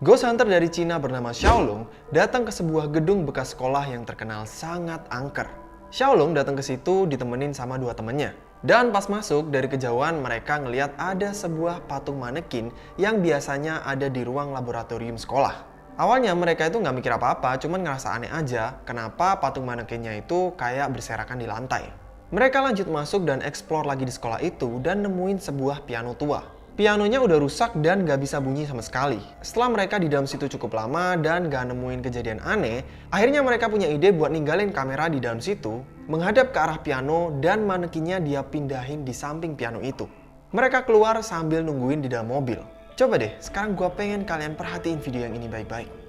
Ghost hunter dari Cina bernama Xiaolong datang ke sebuah gedung bekas sekolah yang terkenal sangat angker. Xiaolong datang ke situ ditemenin sama dua temannya. Dan pas masuk, dari kejauhan mereka ngeliat ada sebuah patung manekin yang biasanya ada di ruang laboratorium sekolah. Awalnya mereka itu nggak mikir apa-apa, cuman ngerasa aneh aja kenapa patung manekinnya itu kayak berserakan di lantai. Mereka lanjut masuk dan explore lagi di sekolah itu dan nemuin sebuah piano tua. Pianonya udah rusak dan gak bisa bunyi sama sekali. Setelah mereka di dalam situ cukup lama dan gak nemuin kejadian aneh, akhirnya mereka punya ide buat ninggalin kamera di dalam situ, menghadap ke arah piano dan manekinnya dia pindahin di samping piano itu. Mereka keluar sambil nungguin di dalam mobil. Coba deh, sekarang gua pengen kalian perhatiin video yang ini baik-baik.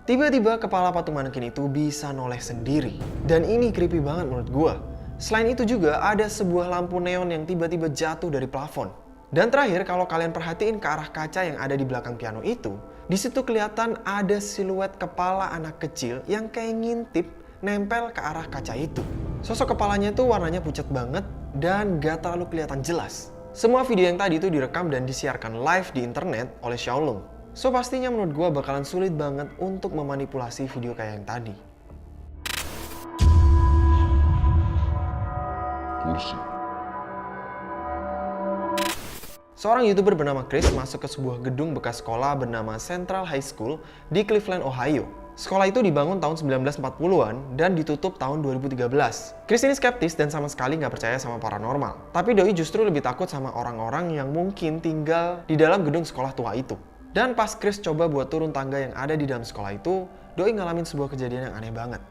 Tiba-tiba kepala patung manekin itu bisa noleh sendiri. Dan ini creepy banget menurut gua. Selain itu juga ada sebuah lampu neon yang tiba-tiba jatuh dari plafon. Dan terakhir, kalau kalian perhatiin ke arah kaca yang ada di belakang piano itu, di situ kelihatan ada siluet kepala anak kecil yang kayak ngintip nempel ke arah kaca itu. Sosok kepalanya tuh warnanya pucat banget dan gak terlalu kelihatan jelas. Semua video yang tadi itu direkam dan disiarkan live di internet oleh Xiaolong. So pastinya menurut gue bakalan sulit banget untuk memanipulasi video kayak yang tadi. Seorang YouTuber bernama Chris masuk ke sebuah gedung bekas sekolah bernama Central High School di Cleveland, Ohio. Sekolah itu dibangun tahun 1940-an dan ditutup tahun 2013. Chris ini skeptis dan sama sekali nggak percaya sama paranormal. Tapi Doi justru lebih takut sama orang-orang yang mungkin tinggal di dalam gedung sekolah tua itu. Dan pas Chris coba buat turun tangga yang ada di dalam sekolah itu, Doi ngalamin sebuah kejadian yang aneh banget.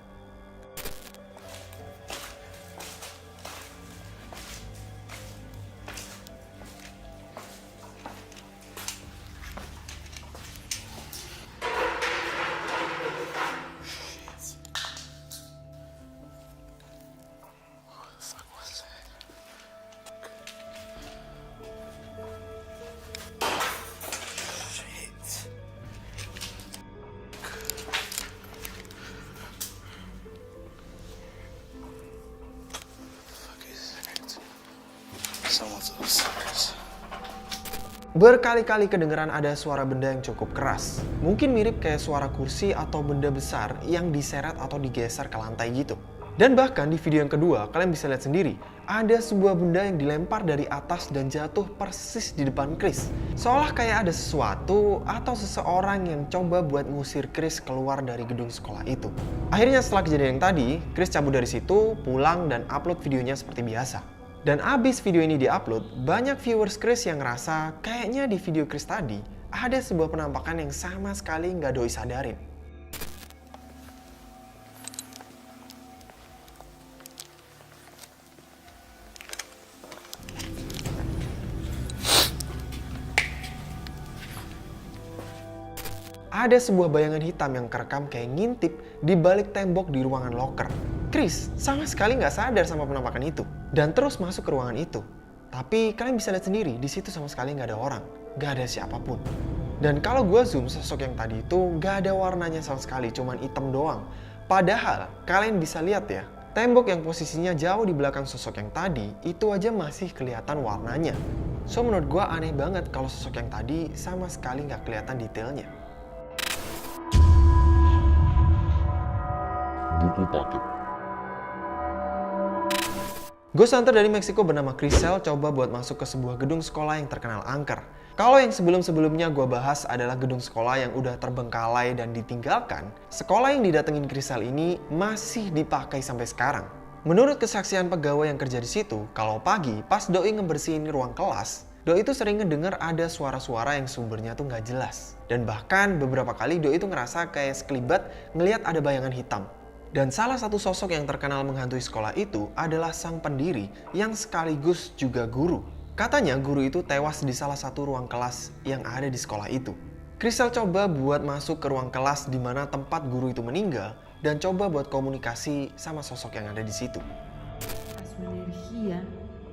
Berkali-kali kedengeran ada suara benda yang cukup keras. Mungkin mirip kayak suara kursi atau benda besar yang diseret atau digeser ke lantai gitu. Dan bahkan di video yang kedua, kalian bisa lihat sendiri, ada sebuah benda yang dilempar dari atas dan jatuh persis di depan Chris. Seolah kayak ada sesuatu atau seseorang yang coba buat ngusir Chris keluar dari gedung sekolah itu. Akhirnya setelah kejadian yang tadi, Chris cabut dari situ, pulang dan upload videonya seperti biasa. Dan abis video ini diupload, banyak viewers Chris yang ngerasa kayaknya di video Chris tadi ada sebuah penampakan yang sama sekali nggak Doi sadarin. Ada sebuah bayangan hitam yang kerekam kayak ngintip di balik tembok di ruangan locker. Chris sama sekali nggak sadar sama penampakan itu dan terus masuk ke ruangan itu. Tapi kalian bisa lihat sendiri, di situ sama sekali nggak ada orang, nggak ada siapapun. Dan kalau gue zoom sosok yang tadi itu nggak ada warnanya sama sekali, cuman hitam doang. Padahal kalian bisa lihat ya, tembok yang posisinya jauh di belakang sosok yang tadi itu aja masih kelihatan warnanya. So menurut gue aneh banget kalau sosok yang tadi sama sekali nggak kelihatan detailnya. Buku paket. Ghost hunter dari Meksiko bernama Crisel coba buat masuk ke sebuah gedung sekolah yang terkenal angker. Kalau yang sebelum-sebelumnya gue bahas adalah gedung sekolah yang udah terbengkalai dan ditinggalkan, sekolah yang didatengin Crisel ini masih dipakai sampai sekarang. Menurut kesaksian pegawai yang kerja di situ, kalau pagi pas Doi ngebersihin ruang kelas, Doi itu sering ngedenger ada suara-suara yang sumbernya tuh nggak jelas. Dan bahkan beberapa kali Doi itu ngerasa kayak sekelibat ngelihat ada bayangan hitam. Dan salah satu sosok yang terkenal menghantui sekolah itu adalah sang pendiri yang sekaligus juga guru. Katanya guru itu tewas di salah satu ruang kelas yang ada di sekolah itu. Crisel coba buat masuk ke ruang kelas di mana tempat guru itu meninggal dan coba buat komunikasi sama sosok yang ada di situ. Su energía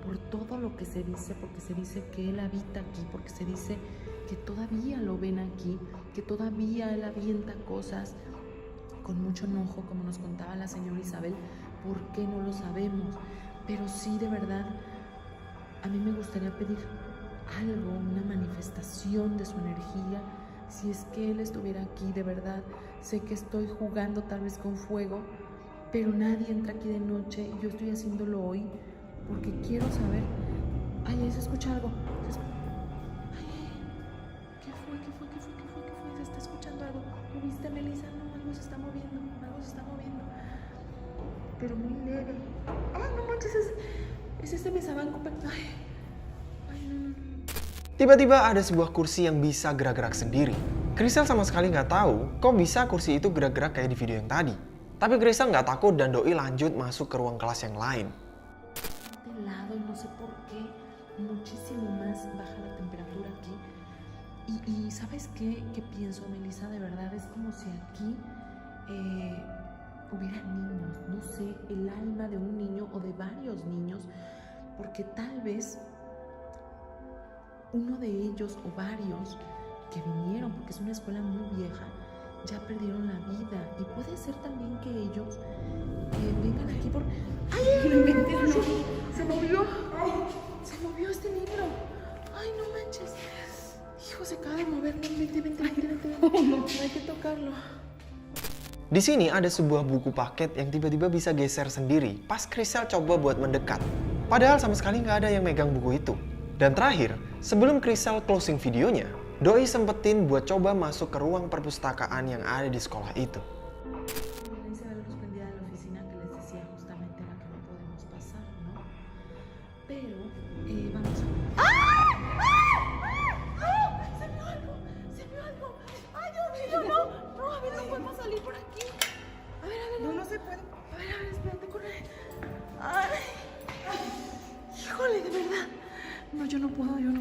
por todo lo que se dice, porque se dice que él habita aquí, porque se dice que todavía lo ven aquí, que todavía él avienta cosas con mucho enojo, como nos contaba la señora Isabel. ¿Por qué no lo sabemos? Pero sí, de verdad, a mí me gustaría pedir algo, una manifestación de su energía. Si es que él estuviera aquí, de verdad, sé que estoy jugando tal vez con fuego, pero nadie entra aquí de noche y yo estoy haciéndolo hoy porque quiero saber. Ay, ahí se escucha algo. Ay, ¿qué fue? Se está escuchando algo. ¿Lo viste, Melissa? No, algo se está moviendo. Pero muy leve. Ay, no manches, es este mesabanco. Ay, no. Tiba-tiba ada sebuah kursi yang bisa gerak-gerak sendiri. Crisel sama sekali nggak tahu kok bisa kursi itu gerak-gerak kayak di video yang tadi. Tapi Crisel nggak takut dan Doi lanjut masuk ke ruang kelas yang lain. Helado, no sé por qué, muchísimo más baja la temperatura aquí. Y ¿sabes qué pienso, Melissa? De verdad es como si aquí hubiera niños, no sé, el alma de un niño o de varios niños, porque tal vez uno de ellos o varios que vinieron, porque es una escuela muy vieja, ya perdieron la vida. Y puede ser también que ellos vengan aquí por... ¡Ay! Se movió este libro. ¡Ay, no manches! Hijo, se acaba de mover. Vente. No hay que tocarlo. Di sini ada sebuah buku paket yang tiba-tiba bisa geser sendiri pas Crisel coba buat mendekat. Padahal sama sekali nggak ada yang megang buku itu. Dan terakhir, sebelum Crisel closing videonya, Doi sempetin buat coba masuk ke ruang perpustakaan yang ada di sekolah itu. Híjole, de verdad. No, yo no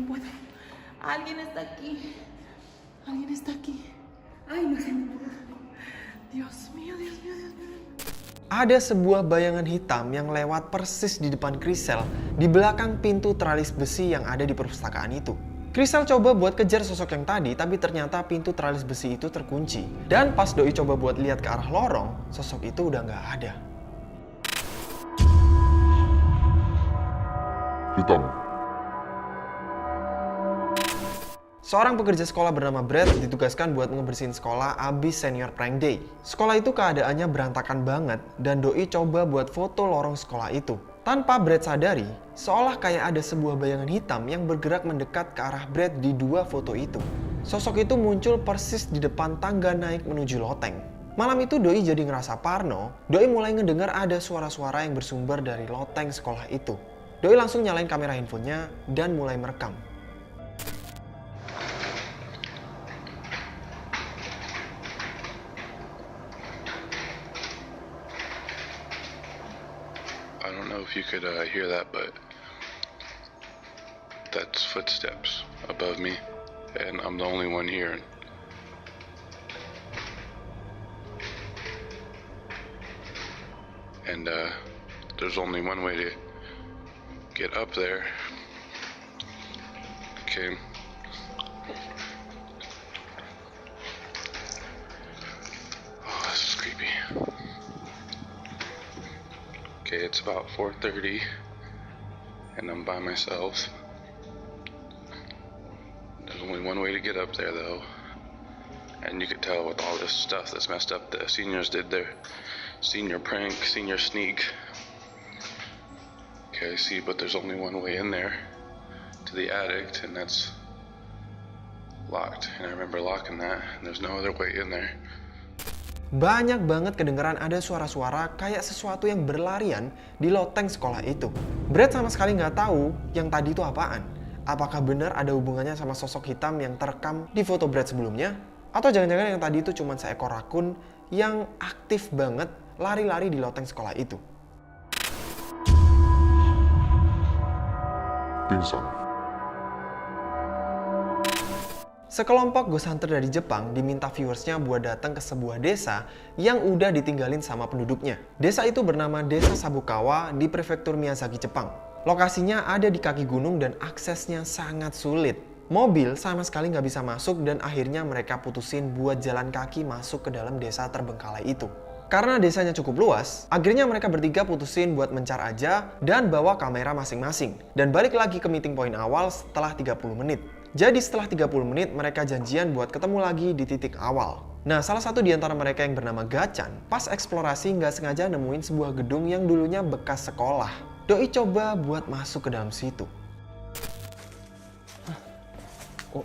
puedo. Alguien está aquí. Ay, no sé. Dios mío. Ada sebuah bayangan hitam yang lewat persis di depan Crisel di belakang pintu teralis besi yang ada di perpustakaan itu. Crisel coba buat kejar sosok yang tadi, tapi ternyata pintu teralis besi itu terkunci. Dan pas Doi coba buat lihat ke arah lorong, sosok itu udah nggak ada. Hitam. Seorang pekerja sekolah bernama Brad ditugaskan buat ngebersihin sekolah abis senior prank day. Sekolah itu keadaannya berantakan banget dan Doi coba buat foto lorong sekolah itu. Tanpa Brad sadari, seolah kayak ada sebuah bayangan hitam yang bergerak mendekat ke arah Brad di dua foto itu. Sosok itu muncul persis di depan tangga naik menuju loteng. Malam itu Doi jadi ngerasa parno. Doi mulai ngedengar ada suara-suara yang bersumber dari loteng sekolah itu. Doi langsung nyalain kamera handphonenya dan mulai merekam. I don't know if you could hear that, but that's footsteps above me, and I'm the only one here. And there's only one way to get up there. Okay. Oh, this is creepy. Okay, it's about 4:30 and I'm by myself. There's only one way to get up there though. And you could tell with all this stuff that's messed up, the seniors did their senior prank, senior sneak. Okay, see, but there's only one way in there to the attic, and that's locked. And I remember locking that, and there's no other way in there. Banyak banget kedengeran ada suara-suara kayak sesuatu yang berlarian di loteng sekolah itu. Brad sama sekali nggak tahu yang tadi itu apaan. Apakah benar ada hubungannya sama sosok hitam yang terekam di foto Brad sebelumnya? Atau jangan-jangan yang tadi itu cuma seekor rakun yang aktif banget lari-lari di loteng sekolah itu? Pingsan. Sekelompok ghost hunter dari Jepang diminta viewersnya buat datang ke sebuah desa yang udah ditinggalin sama penduduknya. Desa itu bernama Desa Sabukawa di prefektur Miyazaki, Jepang. Lokasinya ada di kaki gunung dan aksesnya sangat sulit. Mobil sama sekali nggak bisa masuk dan akhirnya mereka putusin buat jalan kaki masuk ke dalam desa terbengkalai itu. Karena desanya cukup luas, akhirnya mereka bertiga putusin buat mencar aja dan bawa kamera masing-masing. Dan balik lagi ke meeting point awal setelah 30 menit. Jadi setelah 30 menit mereka janjian buat ketemu lagi di titik awal. Nah, salah satu di antara mereka yang bernama Gachan, pas eksplorasi nggak sengaja nemuin sebuah gedung yang dulunya bekas sekolah. Doi coba buat masuk ke dalam situ. Oh,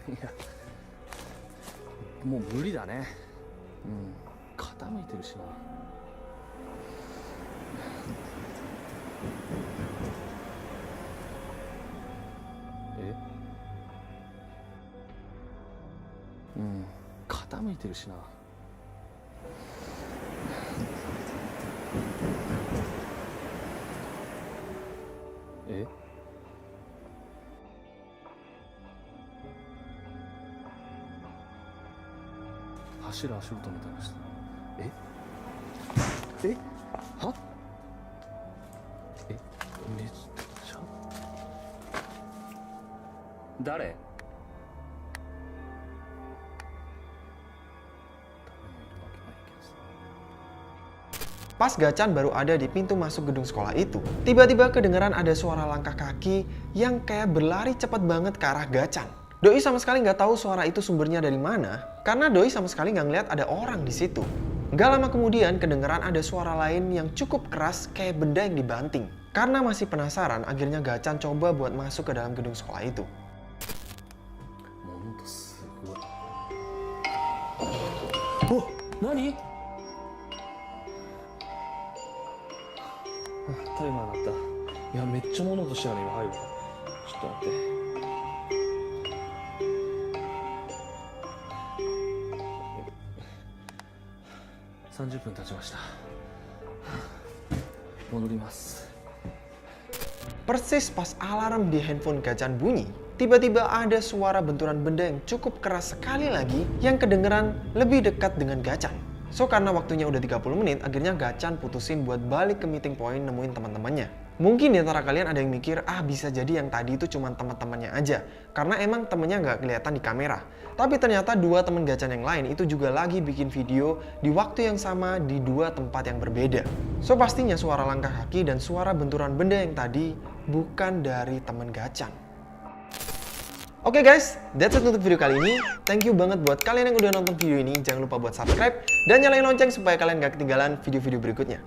iya. もう無理だね。傾いてるしな。傾いてるしな。走る足音みたいな人。は？めっちゃ。誰？ Pas Gachan baru ada di pintu masuk gedung sekolah itu, tiba-tiba kedengeran ada suara langkah kaki yang kayak berlari cepat banget ke arah Gachan. Doi sama sekali nggak tahu suara itu sumbernya dari mana, karena Doi sama sekali nggak ngeliat ada orang di situ. Gak lama kemudian kedengeran ada suara lain yang cukup keras kayak benda yang dibanting. Karena masih penasaran, akhirnya Gachan coba buat masuk ke dalam gedung sekolah itu. Oh, nani? タイマー鳴った。いや、めっちゃ物音したよね、今入るわ。ちょっと待って。30分経ちました。戻ります。 Persis pas alarm di handphone Gachan bunyi, tiba-tiba ada suara benturan benda yang cukup keras sekali lagi yang kedengeran lebih dekat dengan Gachan. So, karena waktunya udah 30 menit, akhirnya Gachan putusin buat balik ke meeting point nemuin teman-temannya. Mungkin di antara kalian ada yang mikir, bisa jadi yang tadi itu cuma teman-temannya aja. Karena emang temennya nggak kelihatan di kamera. Tapi ternyata dua teman Gachan yang lain itu juga lagi bikin video di waktu yang sama di dua tempat yang berbeda. So, pastinya suara langkah kaki dan suara benturan benda yang tadi bukan dari teman Gachan. Oke guys, that's it untuk video kali ini. Thank you banget buat kalian yang udah nonton video ini. Jangan lupa buat subscribe dan nyalain lonceng supaya kalian gak ketinggalan video-video berikutnya.